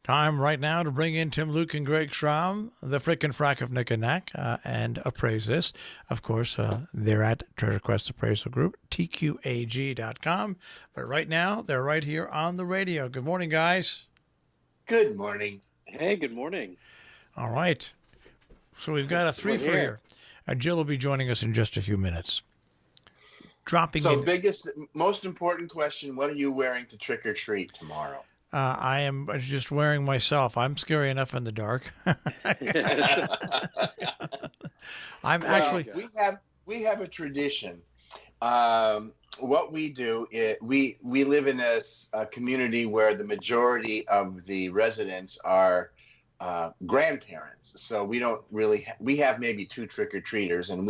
Time right now to bring in Tim Luke and Greg Schramm, the frickin' frack of Nick and Knack, and appraise this. Of course, they're at Treasure Quest Appraisal Group, TQAG.com. But right now, they're right here on the radio. Good morning, guys. Good morning. Hey, good morning. All right. So we've got a three for here. Jill will be joining us in just a few minutes. Biggest, most important question, what are you wearing to trick or treat tomorrow? I am just wearing myself. I'm scary enough in the dark. We have a tradition. What we do is we live in a community where the majority of the residents are grandparents. So we have maybe two trick-or-treaters, and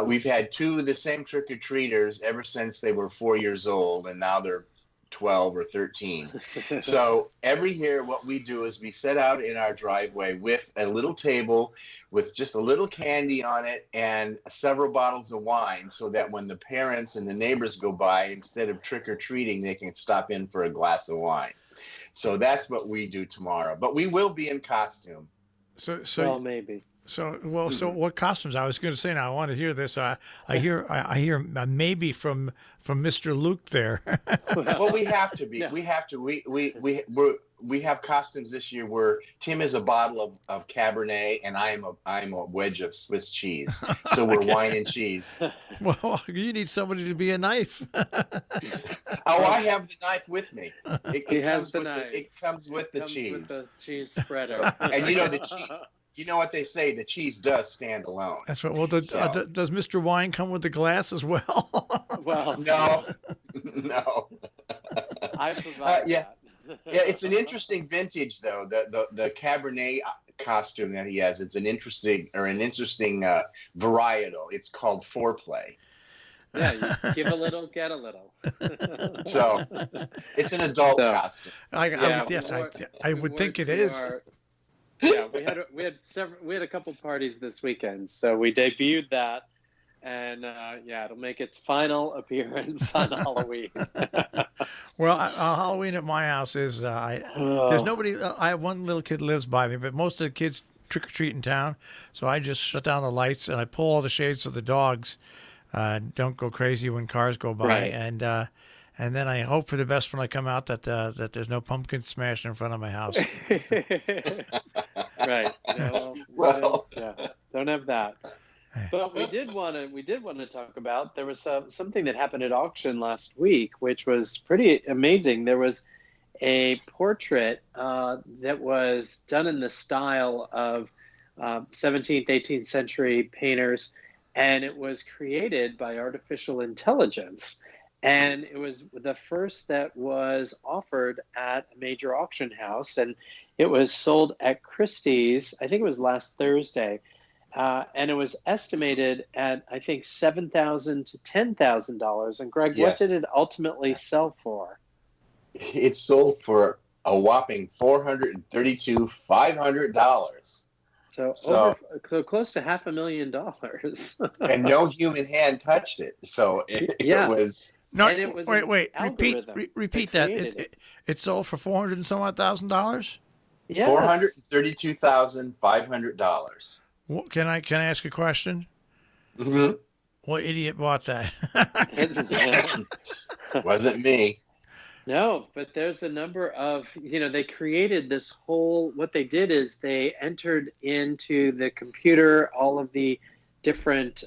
we've had two of the same trick-or-treaters ever since they were 4 years old, and now they're 12 or 13. So every year what we do is we set out in our driveway with a little table with just a little candy on it and several bottles of wine, so that when the parents and the neighbors go by, instead of trick-or-treating, they can stop in for a glass of wine. So that's what we do tomorrow. But we will be in costume. Well, maybe. So what costumes? I was going to say, now I want to hear this. I hear maybe from Mr. Luke there. Well, we have to be. Yeah. We have to. We have costumes this year where Tim is a bottle of Cabernet and I'm a wedge of Swiss cheese. So we're wine and cheese. Well, you need somebody to be a knife. I have the knife with me. It comes with the cheese. With the cheese spreader. And the cheese. You know what they say, the cheese does stand alone. That's right. Well, does Mr. Wine come with the glass as well? Well, no. I provide that. Yeah, it's an interesting vintage, though. The Cabernet costume that he has, it's an interesting varietal. It's called Foreplay. Yeah, you give a little, get a little. So it's an adult costume. I would think it is. Yeah, we had a couple parties this weekend, so we debuted that, and it'll make its final appearance on Halloween. Well, Halloween at my house is there's nobody. I have one little kid lives by me, but most of the kids trick or treat in town, so I just shut down the lights and I pull all the shades so the dogs don't go crazy when cars go by, right. And then I hope for the best when I come out that there's no pumpkin smashed in front of my house. Right. Well, don't have that. But we did want to talk about, there was something that happened at auction last week, which was pretty amazing. There was a portrait that was done in the style of 17th, 18th century painters, and it was created by artificial intelligence. And it was the first that was offered at a major auction house, and it was sold at Christie's. I think it was last Thursday, and it was estimated at, I think, $7,000 to $10,000. And Greg, What did it ultimately sell for? It sold for a whopping $432,500. So close to $500,000. And no human hand touched it. So it was. No, wait. Repeat that. It sold for $400,000 and some odd $1,000. Yes. $432,500. Can I ask a question? Mm-hmm. What idiot bought that? Wasn't me. No, but there's a number of, they created this whole, what they did is they entered into the computer all of the different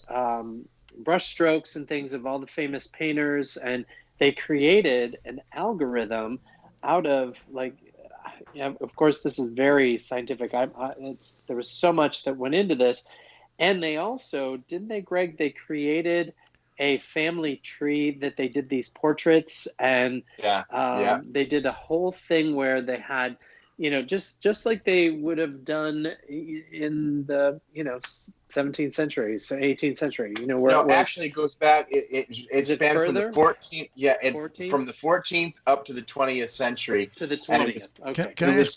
brush strokes and things of all the famous painters, and they created an algorithm out of, of course, this is very scientific. There was so much that went into this. And they also, Greg, they created a family tree that they did these portraits, and they did a whole thing where they had, just like they would have done in the 17th century, so 18th century. Where actually it goes back. It spanned from the 14th. Yeah, 14th? From the 14th up to the 20th century. To the 20th. Okay. It was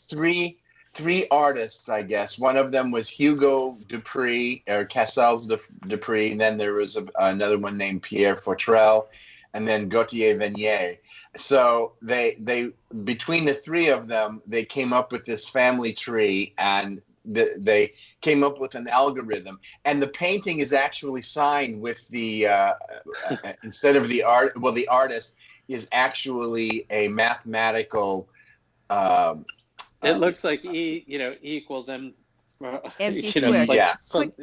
three artists, I guess. One of them was Hugo Dupré, or Cassels Dupré, and then there was another one named Pierre Fautrel, and then Gautier Venier. So they between the three of them, they came up with this family tree, and they came up with an algorithm. And the painting is actually signed with the instead of the art. Well, the artist is actually a mathematical. It looks like E equals M. MC squared. Like Yeah.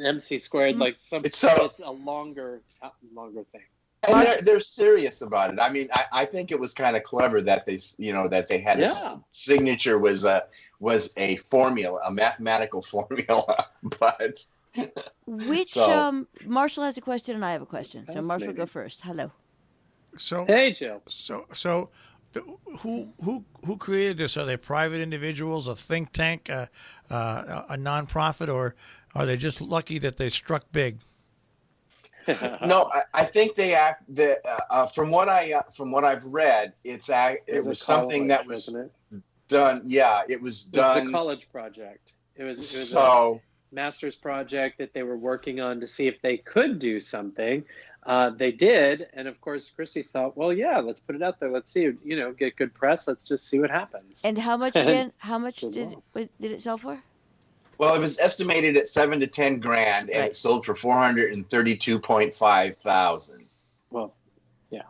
MC squared. Like some. It's a longer thing. And they're serious about it. I mean, I think it was kind of clever that they had a signature was a formula, a mathematical formula. But Marshall has a question and I have a question. So Marshall, go first. Hello. So hey, Jill. So who created this? Are they private individuals, a think tank, a nonprofit, or are they just lucky that they struck big? No, I think they act. From what I've read, it was something that was done. Yeah, it was done. It was a college project. It was a master's project that they were working on to see if they could do something. They did, and of course, Christie thought, well, yeah, let's put it out there. Let's see, get good press. Let's just see what happens. And how much again? How much did it sell for? Well, it was estimated at $7,000 to $10,000, and it sold for $432.5 thousand. Well, yeah,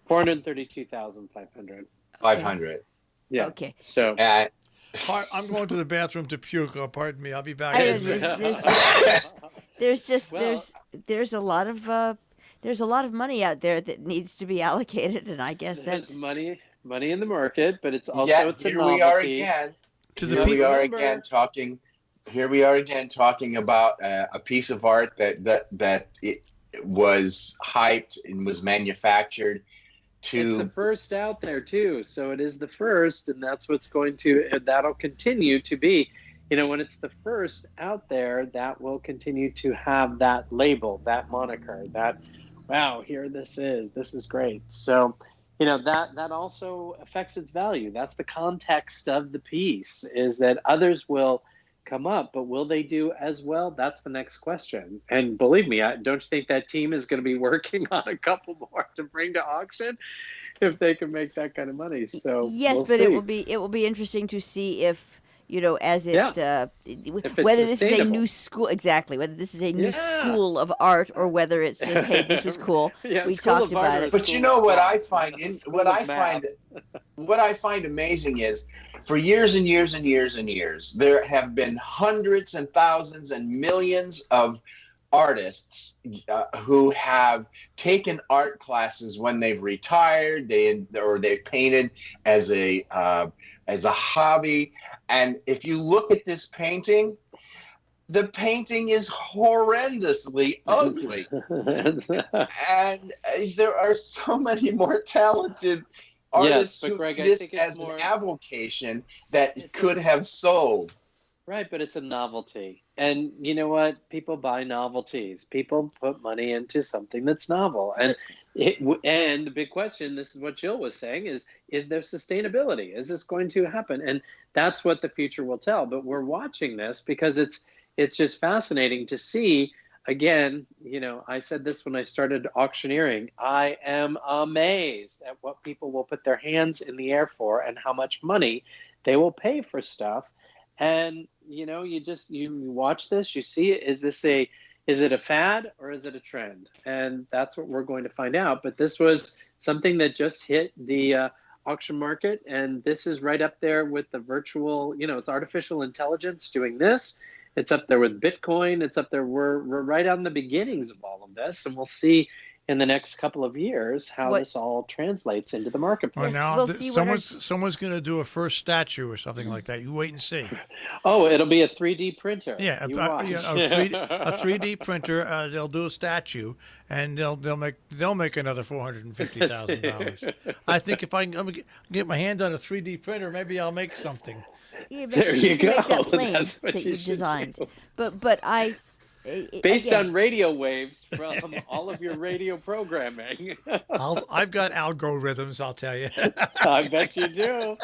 432,500. 500. Yeah. Okay. So. I'm going to the bathroom to puke. Pardon me. I'll be back. There's a lot of money out there that needs to be allocated, and I guess that's money in the market, but it's also it's a here novelty. We are again. Here we are again talking about a piece of art that it was hyped and was manufactured. It's the first out there too, so it is the first, and that's what's that'll continue to be. When it's the first out there, that will continue to have that label, that moniker, that wow, here this is great. So, that also affects its value. That's the context of the piece, is that others will come up, but will they do as well? That's the next question. And believe me, don't you think that team is going to be working on a couple more to bring to auction if they can make that kind of money? So yes, we'll but see. it will be interesting to see if as it if whether this is a new school, whether this is a new school of art, or whether it's just, hey, this was cool. We talked about it. But what I find amazing is, for years and years and years and years, there have been hundreds and thousands and millions of artists who have taken art classes when they've retired, they've painted as a hobby. And if you look at this painting, the painting is horrendously ugly. And there are so many more talented artists who Greg, do this as an avocation that could have sold. Right, but it's a novelty. And you know what? People buy novelties. People put money into something that's novel. And the big question, this is what Jill was saying, is there sustainability? Is this going to happen? And that's what the future will tell. But we're watching this because it's just fascinating to see. Again, I said this when I started auctioneering. I am amazed at what people will put their hands in the air for and how much money they will pay for stuff. And, you watch this, you see, is it a fad or is it a trend? And that's what we're going to find out. But this was something that just hit the auction market. And this is right up there with the virtual, it's artificial intelligence doing this. It's up there with Bitcoin. It's up there. We're right on the beginnings of all of this. And we'll see in the next couple of years how this all translates into the marketplace. Well, now someone's going to do a first statue or something like that. You wait and see. Oh, it'll be a 3D printer. Yeah, a 3D printer. They'll do a statue, and they'll make another $450,000. I think if I can get my hand on a 3D printer, maybe I'll make something. Yeah, there you go. Make that plane That's what that you you should designed. do. But I. Based on radio waves from all of your radio programming. I've got algorithms, I'll tell you. I bet you do.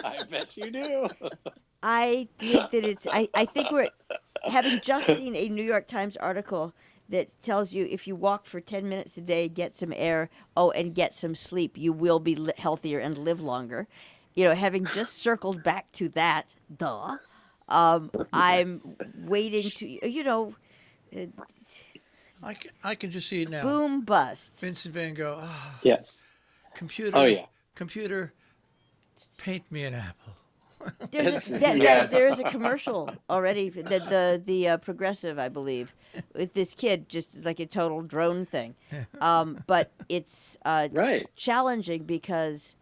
I think that I think we're having just seen a New York Times article that tells you if you walk for 10 minutes a day, get some air, and get some sleep, you will be healthier and live longer. Having just circled back to that, I'm waiting to, I can just see it now. boom, bust. Vincent Van Gogh. Yes. Computer. Oh, yeah. Computer, paint me an apple. There's a commercial already, the Progressive, I believe, with this kid, just like a total drone thing. But it's right. challenging because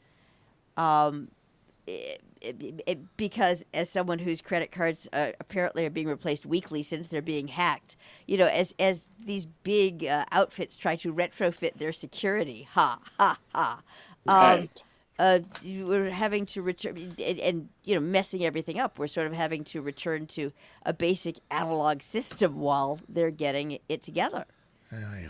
because as someone whose credit cards apparently are being replaced weekly since they're being hacked, as these big outfits try to retrofit their security, Right. we're having to return and messing everything up. We're sort of having to return to a basic analog system while they're getting it together.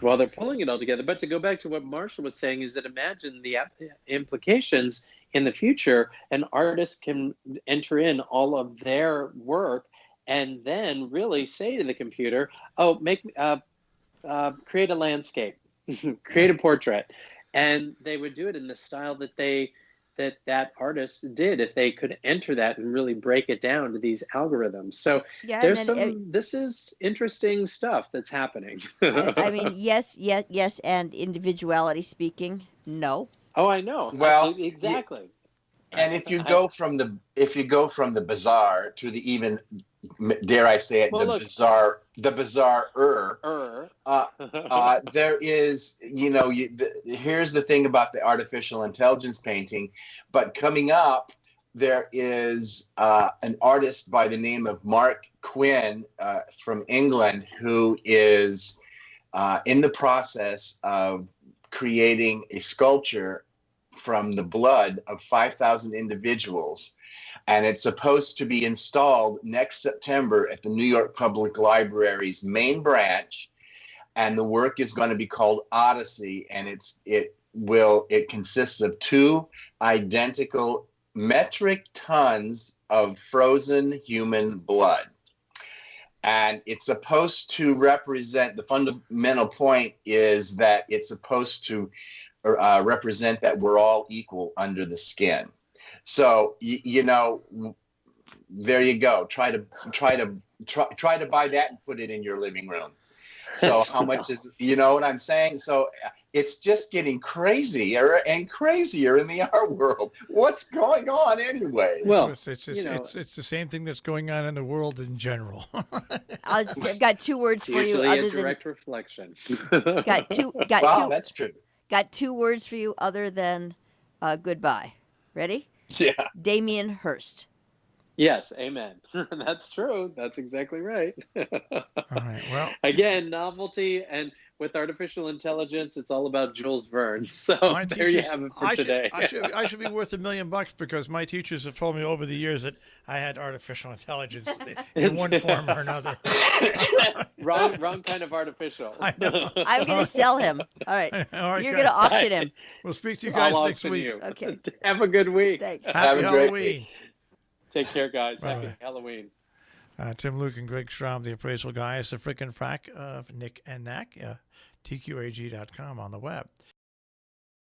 Well, they're pulling it all together. But to go back to what Marshall was saying, is that imagine the implications in the future. An artist can enter in all of their work and then really say to the computer, "Oh, create a landscape, create a portrait," and they would do it in the style that artist did if they could enter that and really break it down to these algorithms. So this is interesting stuff that's happening. I mean, yes, and individuality speaking, no. Oh, I know. Well, exactly. And if you go from the bizarre to the even, dare I say it, the bizarre-er, there is, here's the thing about the artificial intelligence painting, but coming up, there is an artist by the name of Mark Quinn from England who is in the process of creating a sculpture from the blood of 5,000 individuals. And it's supposed to be installed next September at the New York Public Library's main branch. And the work is going to be called Odyssey. And it consists of 2 identical metric tons of frozen human blood. And it's supposed to represent, the fundamental point is that it's supposed to represent that we're all equal under the skin. So there you go. Try to buy that and put it in your living room. So how much is, what I'm saying? So it's just getting crazier and crazier in the art world. What's going on anyway? Well, it's the same thing that's going on in the world in general. I've got 2 words for you. Other than direct reflection. That's true. Got 2 words for you other than goodbye. Ready? Yeah. Damien Hirst. Yes, amen. That's true. That's exactly right. All right. Well, again, novelty, and with artificial intelligence, it's all about Jules Verne. So there you have it for today. I should be worth $1 million because my teachers have told me over the years that I had artificial intelligence in one form or another. wrong kind of artificial. I'm going to sell him. All right. You're going to auction him. We'll speak to you guys next week. You. Okay. Have a good week. Thanks. Happy Halloween. Take care, guys. Bye-bye. Happy Halloween. Tim Luke and Greg Strom, the appraisal guys, the frickin' frack of Nick and Knack, TQAG.com on the web.